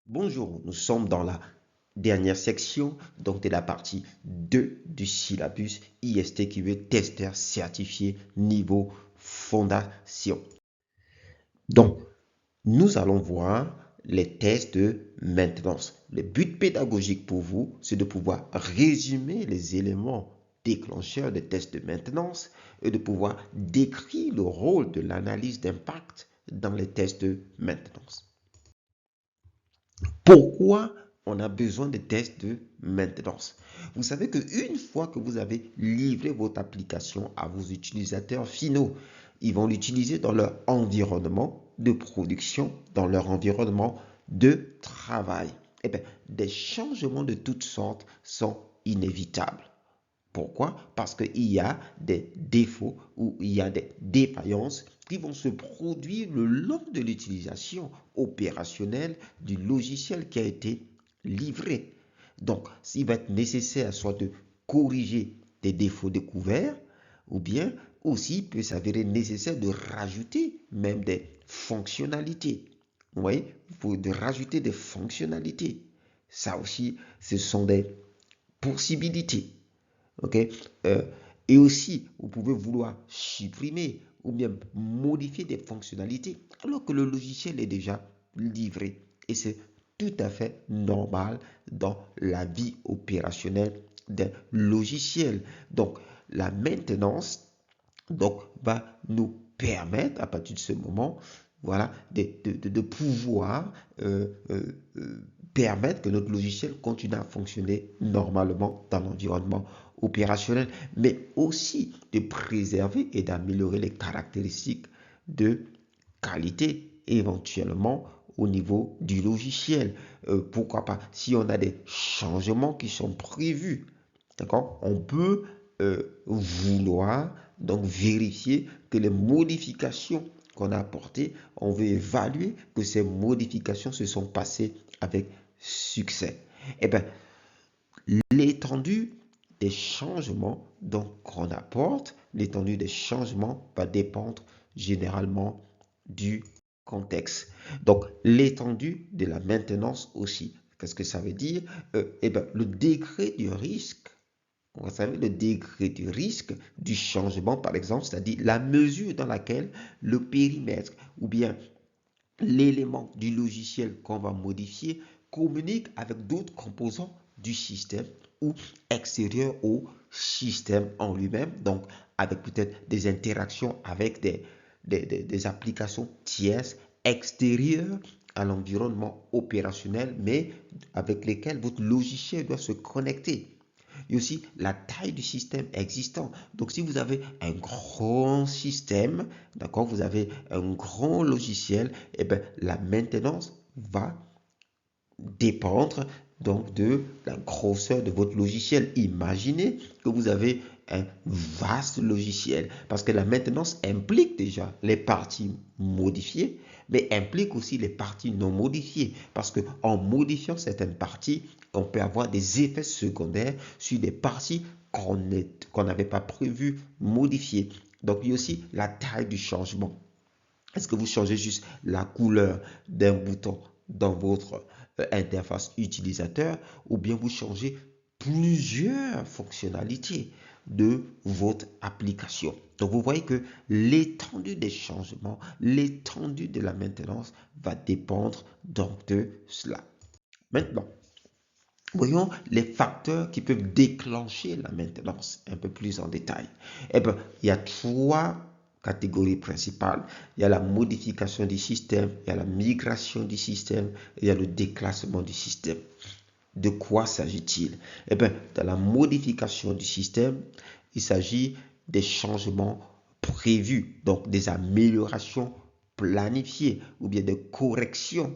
Bonjour, nous sommes dans la dernière section, donc de la partie 2 du syllabus IST qui veut testeur certifié niveau fondation. Donc, nous allons voir les tests de maintenance. Le but pédagogique pour vous, c'est de pouvoir résumer les éléments déclencheurs des tests de maintenance et de pouvoir décrire le rôle de l'analyse d'impact dans les tests de maintenance. Pourquoi on a besoin de tests de maintenance? Vous savez qu'une fois que vous avez livré votre application à vos utilisateurs finaux, ils vont l'utiliser dans leur environnement de production, dans leur environnement de travail. Eh bien, des changements de toutes sortes sont inévitables. Pourquoi? Parce qu'il y a des défauts ou il y a des défaillances qui vont se produire le long de l'utilisation opérationnelle du logiciel qui a été livré. Donc, il va être nécessaire soit de corriger des défauts découverts ou bien aussi peut s'avérer nécessaire de rajouter même des fonctionnalités. Vous voyez, de rajouter des fonctionnalités. Ça aussi, ce sont des possibilités. Ok. Euh, et aussi, vous pouvez vouloir supprimer ou bien modifier des fonctionnalités alors que le logiciel est déjà livré. Et c'est tout à fait normal dans la vie opérationnelle d'un logiciel. Donc, la maintenance va nous permettre, à partir de ce moment, voilà, de pouvoir permettre que notre logiciel continue à fonctionner normalement dans l'environnement opérationnel, mais aussi de préserver et d'améliorer les caractéristiques de qualité éventuellement au niveau du logiciel. Pourquoi pas, si on a des changements qui sont prévus, d'accord, on peut vouloir donc vérifier que les modifications qu'on a apportées, on veut évaluer que ces modifications se sont passées avec succès. Eh bien, l'étendue des changements qu'on apporte, l'étendue des changements va dépendre généralement du contexte. Donc, l'étendue de la maintenance aussi. Qu'est-ce que ça veut dire? Eh bien, le degré du risque, vous savez, le degré du risque du changement, par exemple, c'est-à-dire la mesure dans laquelle le périmètre ou bien l'élément du logiciel qu'on va modifier communique avec d'autres composants du système ou extérieurs au système en lui-même, donc avec peut-être des interactions avec des applications tierces extérieures à l'environnement opérationnel, mais avec lesquelles votre logiciel doit se connecter. Et aussi la taille du système existant. Donc, si vous avez un grand système, d'accord, vous avez un grand logiciel, et bien, la maintenance va dépendre donc de la grosseur de votre logiciel. Imaginez que vous avez un vaste logiciel parce que la maintenance implique déjà les parties modifiées, mais implique aussi les parties non modifiées parce que en modifiant certaines parties, on peut avoir des effets secondaires sur des parties qu'on n'avait pas prévu modifier. Donc, il y a aussi la taille du changement. Est-ce que vous changez juste la couleur d'un bouton dans votre interface utilisateur ou bien vous changez plusieurs fonctionnalités de votre application? Donc, vous voyez que l'étendue des changements, l'étendue de la maintenance va dépendre donc de cela. Maintenant, voyons les facteurs qui peuvent déclencher la maintenance un peu plus en détail. Eh bien, il y a trois catégories principales. Il y a la modification du système, il y a la migration du système, et il y a le déclassement du système. De quoi s'agit-il? Eh bien, dans la modification du système, il s'agit des changements prévus, donc des améliorations planifiées ou bien des corrections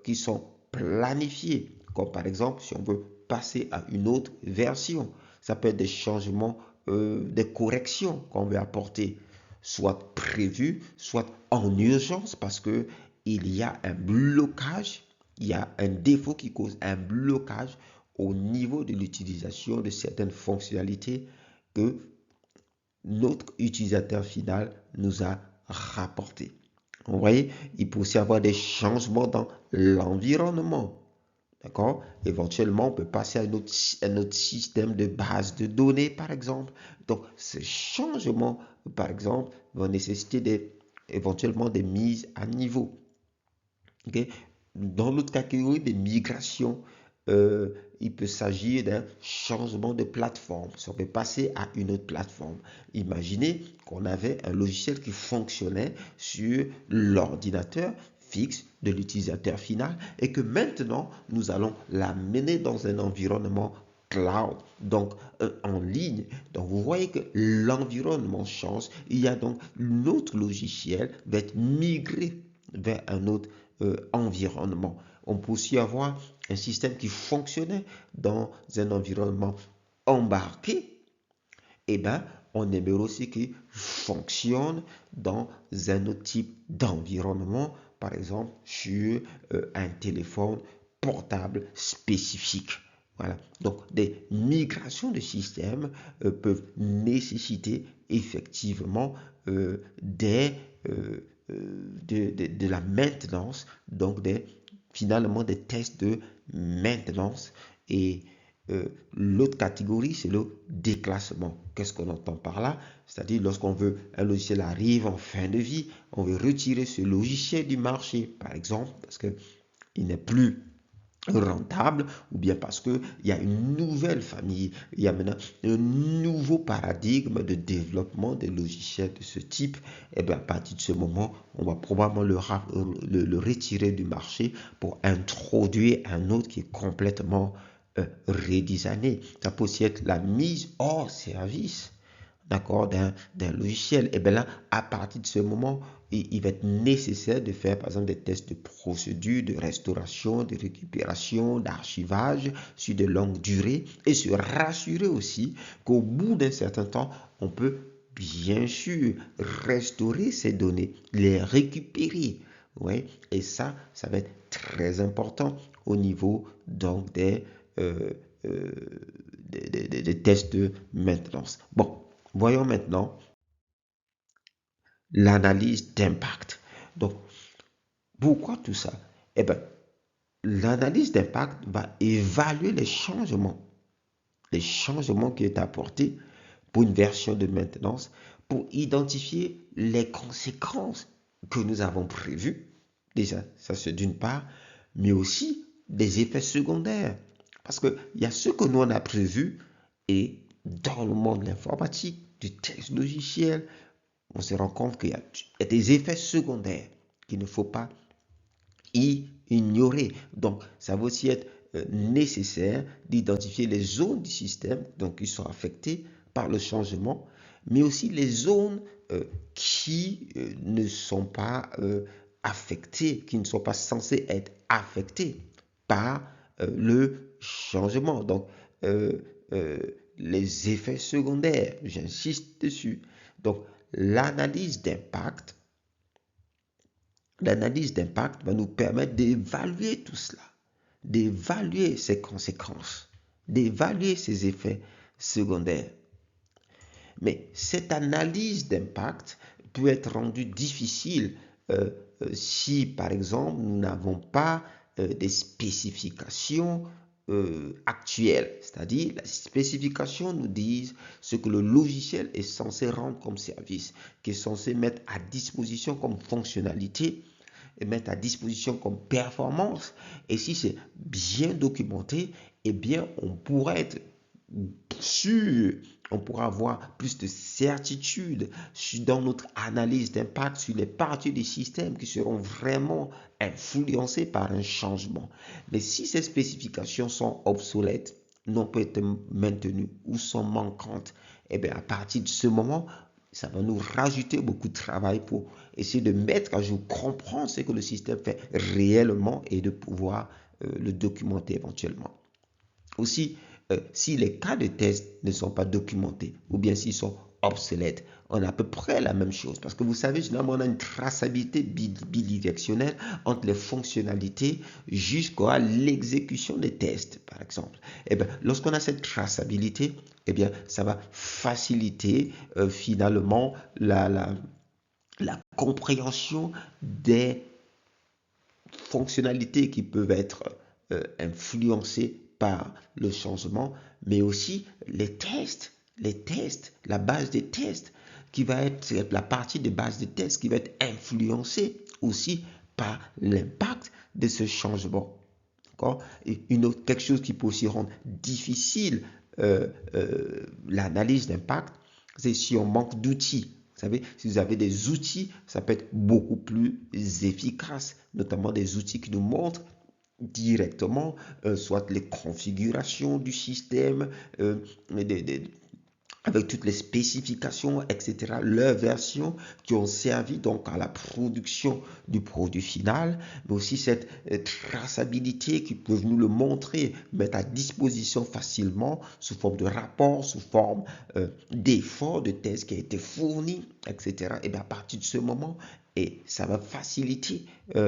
qui sont planifiées. Comme par exemple, si on veut passer à une autre version, ça peut être des changements, des corrections qu'on veut apporter, soit prévues, soit en urgence parce que il y a un blocage, il y a un défaut qui cause un blocage au niveau de l'utilisation de certaines fonctionnalités que notre utilisateur final nous a rapportées. Vous voyez, il peut aussi avoir des changements dans l'environnement. D'accord? Éventuellement, on peut passer à un autre système de base de données, par exemple. Donc, ces changements, par exemple, vont nécessiter éventuellement des mises à niveau. Okay? Dans l'autre catégorie des migrations, il peut s'agir d'un changement de plateforme. Si on peut passer à une autre plateforme. Imaginez qu'on avait un logiciel qui fonctionnait sur l'ordinateur fixe de l'utilisateur final et que maintenant nous allons l'amener dans un environnement cloud, donc en ligne. Donc vous voyez que l'environnement change. Il y a donc notre logiciel va être migré vers un autre environnement. On peut aussi avoir un système qui fonctionnait dans un environnement embarqué. Et bien, on aimerait aussi qu'il fonctionne dans un autre type d'environnement, par exemple sur un téléphone portable spécifique. Voilà. Donc, des migrations de systèmes peuvent nécessiter effectivement des de la maintenance, donc finalement des tests de maintenance. Et l'autre catégorie, c'est le déclassement. Qu'est-ce qu'on entend par là? C'est-à-dire lorsqu'on veut, un logiciel arrive en fin de vie, on veut retirer ce logiciel du marché, par exemple, parce qu'il n'est plus rentable, ou bien parce qu'il y a une nouvelle famille, il y a maintenant un nouveau paradigme de développement des logiciels de ce type. Et bien à partir de ce moment, on va probablement le retirer du marché pour introduire un autre qui est complètement redesigné. Ça peut aussi être la mise hors service, d'accord, d'un logiciel. Et bien là, à partir de ce moment, il va être nécessaire de faire, par exemple, des tests de procédure, de restauration, de récupération, d'archivage sur de longues durées et se rassurer aussi qu'au bout d'un certain temps, on peut bien sûr restaurer ces données, les récupérer. Ouais, et ça va être très important au niveau donc euh, euh, des tests de maintenance. Bon, voyons maintenant l'analyse d'impact. Donc, pourquoi tout ça? Eh bien, l'analyse d'impact va évaluer les changements qui est apportés pour une version de maintenance, pour identifier les conséquences que nous avons prévues. Déjà, ça c'est d'une part, mais aussi des effets secondaires. Parce qu'il y a ce que nous on a prévu et dans le monde de l'informatique, du test logiciel, on se rend compte qu'il y a des effets secondaires qu'il ne faut pas ignorer. Donc, ça va aussi être nécessaire d'identifier les zones du système donc, qui sont affectées par le changement, mais aussi les zones qui ne sont pas affectées, qui ne sont pas censées être affectées par le changement. Donc, euh, euh, les effets secondaires, j'insiste dessus. Donc, l'analyse d'impact va nous permettre d'évaluer tout cela, d'évaluer ses conséquences, d'évaluer ses effets secondaires. Mais cette analyse d'impact peut être rendue difficile si, par exemple, nous n'avons pas des spécifications actuelles. C'est-à-dire, la spécification nous dit ce que le logiciel est censé rendre comme service, qui est censé mettre à disposition comme fonctionnalité et mettre à disposition comme performance. Et si c'est bien documenté, eh bien, on pourrait être sûr, on pourra avoir plus de certitude dans notre analyse d'impact sur les parties du système qui seront vraiment influencées par un changement. Mais si ces spécifications sont obsolètes, n'ont pas été maintenues ou sont manquantes, et bien à partir de ce moment, ça va nous rajouter beaucoup de travail pour essayer de mettre à jour, comprendre ce que le système fait réellement et de pouvoir le documenter éventuellement. Aussi, si les cas de test ne sont pas documentés ou bien s'ils sont obsolètes, on a à peu près la même chose. Parce que vous savez, généralement, on a une traçabilité bidirectionnelle entre les fonctionnalités jusqu'à l'exécution des tests, par exemple. Et bien, lorsqu'on a cette traçabilité, eh bien, ça va faciliter finalement la compréhension des fonctionnalités qui peuvent être influencées par le changement, mais aussi les tests, la base des tests qui va être la partie de base des tests qui va être influencée aussi par l'impact de ce changement. Et quelque chose qui peut aussi rendre difficile l'analyse d'impact, c'est si on manque d'outils. Vous savez, si vous avez des outils, ça peut être beaucoup plus efficace, notamment des outils qui nous montrent directement, soit les configurations du système, avec toutes les spécifications, etc., leurs versions qui ont servi donc à la production du produit final, mais aussi cette traçabilité qui peuvent nous le montrer, mettre à disposition facilement sous forme de rapport, sous forme d'effort, de tests qui a été fourni, etc. Et bien à partir de ce moment, et ça va faciliter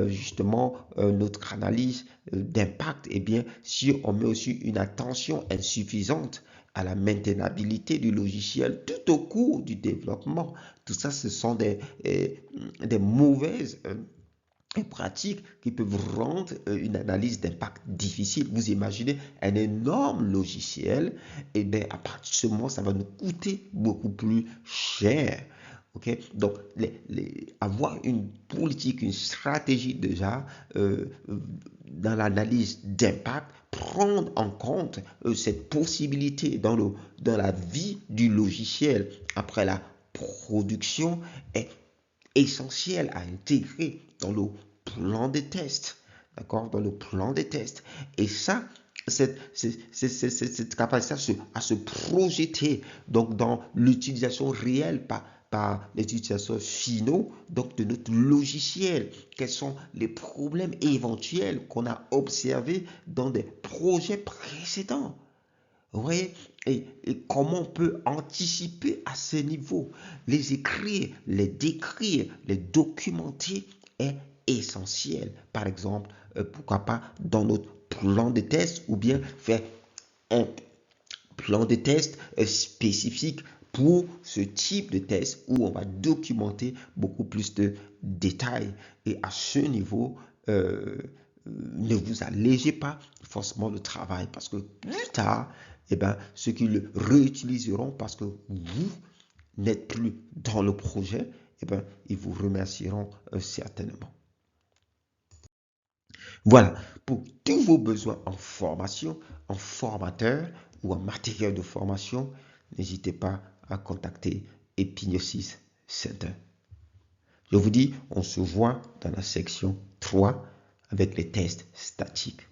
justement notre analyse d'impact. Et bien si on met aussi une attention insuffisante à la maintenabilité du logiciel tout au cours du développement. Tout ça, ce sont des mauvaises pratiques qui peuvent rendre une analyse d'impact difficile. Vous imaginez un énorme logiciel, et bien à partir de ce moment, ça va nous coûter beaucoup plus cher. Okay? Donc, avoir une politique, une stratégie déjà dans l'analyse d'impact, prendre en compte cette possibilité dans la vie du logiciel après la production est essentiel à intégrer dans le plan de test. D'accord? Dans le plan de test. Et ça, cette capacité à se projeter donc dans l'utilisation réelle par les utilisateurs finaux donc de notre logiciel. Quels sont les problèmes éventuels qu'on a observés dans des projets précédents? Vous voyez, et comment on peut anticiper à ce niveau, les écrire, les décrire, les documenter est essentiel. Par exemple, pourquoi pas dans notre plan de test ou bien faire un plan de test spécifique pour ce type de test où on va documenter beaucoup plus de détails. Et à ce niveau, ne vous allégez pas forcément le travail parce que plus tard, ceux qui le réutiliseront parce que vous n'êtes plus dans le projet, ils vous remercieront certainement. Voilà, pour tous vos besoins en formation, en formateur ou en matériel de formation, n'hésitez pas à contacter Epignosis Center. Je vous dis, on se voit dans la section 3 avec les tests statiques.